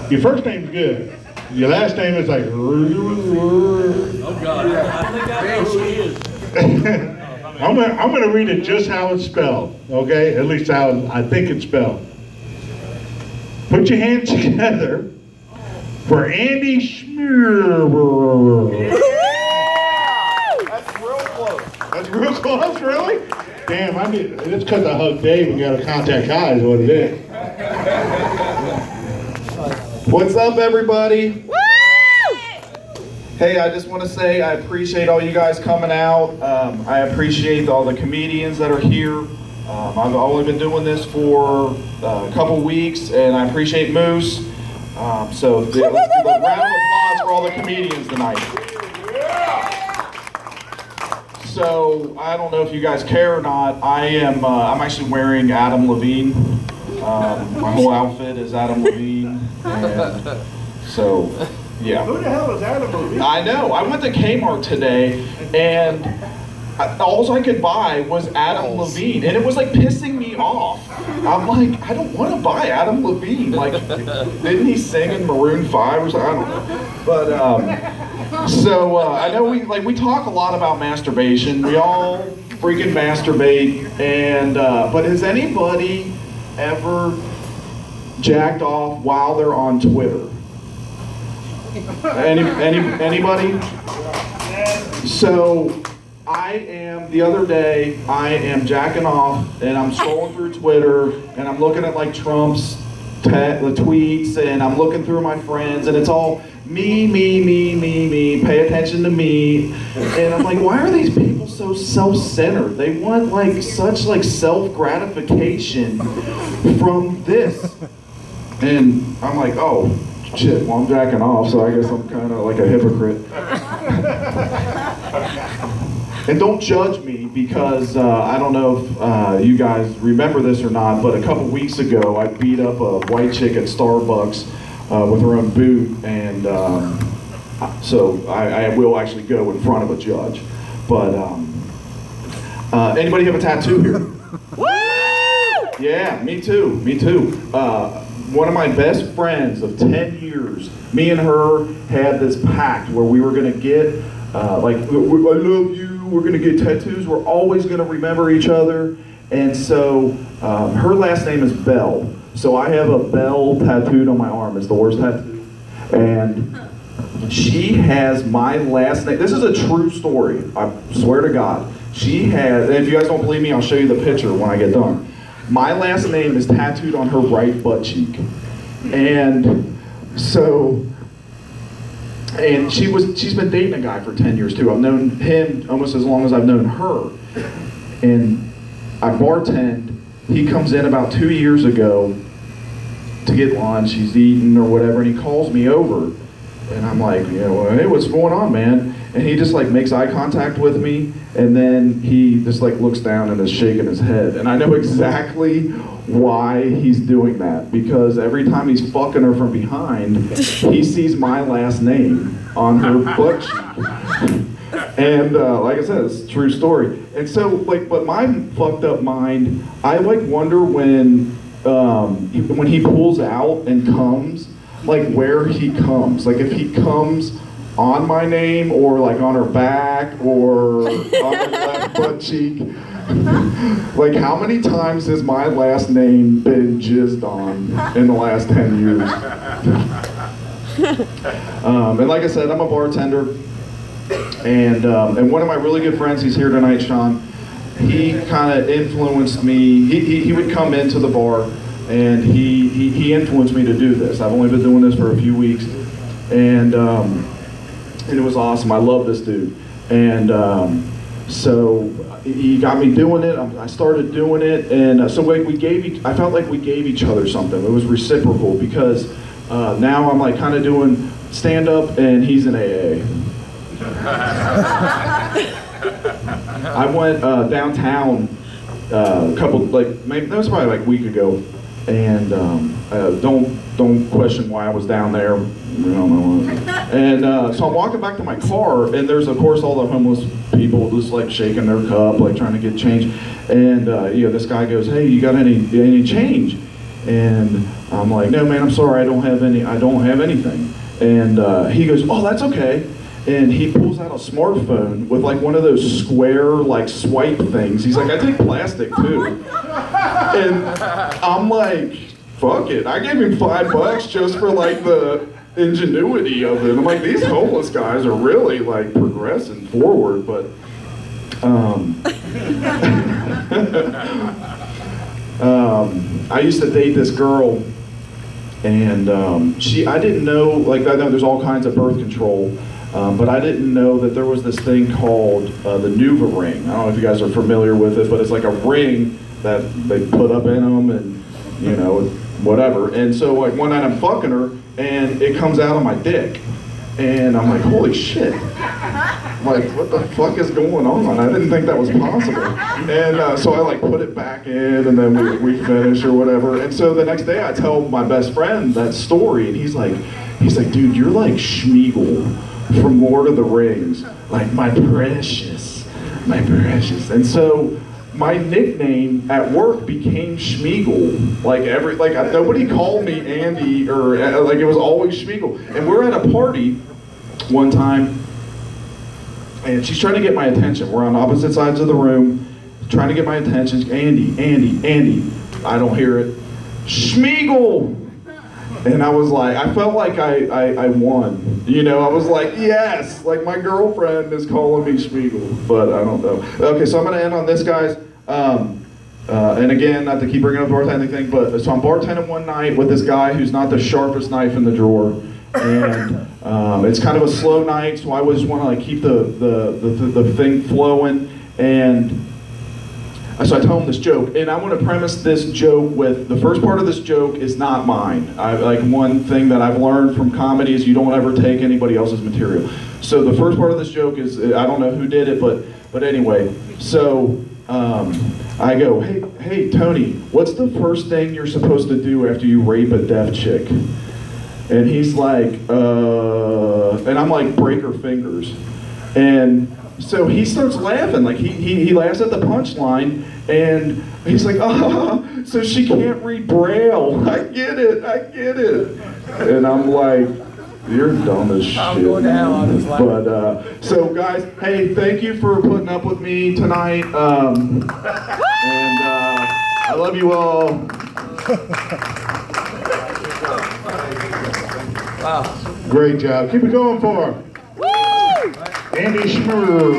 Your first name's good. Your last name is like. Oh God, I think I know who he is. I'm gonna read it just how it's spelled, okay? At least how I think it's spelled. Put your hands together for Andy Schmuir. That's real close. That's real close, really? Damn, it's because I hugged Dave and got to contact Kai is what it is. What's up, everybody? Hey, I just want to say I appreciate all you guys coming out. I appreciate all the comedians that are here. I've only been doing this for a couple weeks, and I appreciate Moose. So let's give a round of applause for all the comedians tonight. So I don't know if you guys care or not. I'm actually wearing Adam Levine. My whole outfit is Adam Levine. And so, yeah. Who the hell is Adam Levine? I know. I went to Kmart today, and all I could buy was Adam Levine, and it was like pissing me off. I'm like, I don't want to buy Adam Levine. Like, didn't he sing in Maroon 5 or something? I don't know. But so I know we talk a lot about masturbation. We all freaking masturbate, and but has anybody ever jacked off while they're on Twitter? Anybody? So the other day, I am jacking off and I'm scrolling through Twitter and I'm looking at like Trump's the tweets and I'm looking through my friends and it's all me, pay attention to me. And I'm like, why are these people so self-centered? They want like such like self-gratification from this. And I'm like, oh, shit, well I'm jacking off, so I guess I'm kind of like a hypocrite. And don't judge me because I don't know if you guys remember this or not, but a couple weeks ago I beat up a white chick at Starbucks with her own boot, and so I will actually go in front of a judge. But anybody have a tattoo here? Woo! Yeah, me too. One of my best friends of 10 years, me and her had this pact where we were gonna get, I love you, we're gonna get tattoos, we're always gonna remember each other. And so her last name is Bell. So I have a Bell tattooed on my arm. It's the worst tattoo. And she has my last name. This is a true story, I swear to God. She has, and if you guys don't believe me, I'll show you the picture when I get done. My last name is tattooed on her right butt cheek. And so, and she's been dating a guy for 10 years too. I've known him almost as long as I've known her. And I bartend. He comes in about 2 years ago to get lunch. He's eating or whatever, and he calls me over. And I'm like, hey, what's going on, man? And he just like makes eye contact with me, and then he just like looks down and is shaking his head. And I know exactly why he's doing that, because every time he's fucking her from behind, he sees my last name on her butt cheek. And like I said, it's a true story. And so, like, but my fucked up mind, I like wonder when he pulls out and comes, like where he comes. Like if he comes on my name or like on her back or on her left butt cheek. Like how many times has my last name been jizzed on in the last 10 years? And like I said, I'm a bartender. And one of my really good friends, he's here tonight, Sean, he kind of influenced me. He would come into the bar and he influenced me to do this. I've only been doing this for a few weeks. And it was awesome. I love this dude. And so he got me doing it. I started doing it. And so like I felt like we gave each other something. It was reciprocal because now I'm like kind of doing stand-up and he's in AA. I went downtown a couple, like, maybe that was probably like a week ago, and don't question why I was down there. I don't know. And so I'm walking back to my car, and there's of course all the homeless people just like shaking their cup, like trying to get change. And this guy goes, "Hey, you got any change?" And I'm like, no man, I'm sorry, I don't have anything. And he goes, oh, that's okay. And he pulls out a smartphone with like one of those square like swipe things. He's like, I take plastic too. And I'm like, fuck it. I gave him $5 just for like the ingenuity of it. I'm like, these homeless guys are really like progressing forward, but I used to date this girl, and I didn't know, like I know there's all kinds of birth control, but I didn't know that there was this thing called the Nuva ring. I don't know if you guys are familiar with it, but it's like a ring that they put up in them, and you know, whatever. And so like one night I'm fucking her, and it comes out of my dick, and I'm like, holy shit. Like, what the fuck is going on? I didn't think that was possible. And so I like put it back in, and then we finish or whatever. And so the next day I tell my best friend that story, and he's like, dude, you're like Schmeagol from Lord of the Rings. Like, my precious. And so my nickname at work became Schmeagol. Like nobody called me Andy, or like it was always Schmeagol. And we're at a party one time, and she's trying to get my attention. We're on opposite sides of the room, trying to get my attention. Andy. I don't hear it. Schmeagol! And I was like, I felt like I won. You know, I was like, yes! Like my girlfriend is calling me Schmeagol, but I don't know. Okay, so I'm gonna end on this, guys. And again, not to keep bringing up the bartending thing, but so I'm bartending one night with this guy who's not the sharpest knife in the drawer. And it's kind of a slow night, so I always want to like keep the thing flowing. And so I tell him this joke, and I want to premise this joke with the first part of this joke is not mine. Like one thing that I've learned from comedy is you don't ever take anybody else's material. So the first part of this joke is I don't know who did it, but anyway. So I go, hey Tony, what's the first thing you're supposed to do after you rape a deaf chick? And he's like, and I'm like, break her fingers. And so he starts laughing, like he laughs at the punchline, and he's like, so she can't read Braille. I get it. And I'm like, you're dumb as shit. I'm going to hell on this line. But, so guys, hey, thank you for putting up with me tonight. And I love you all. Wow. Great job. Keep it going for him. Woo! Andy Schmeagol.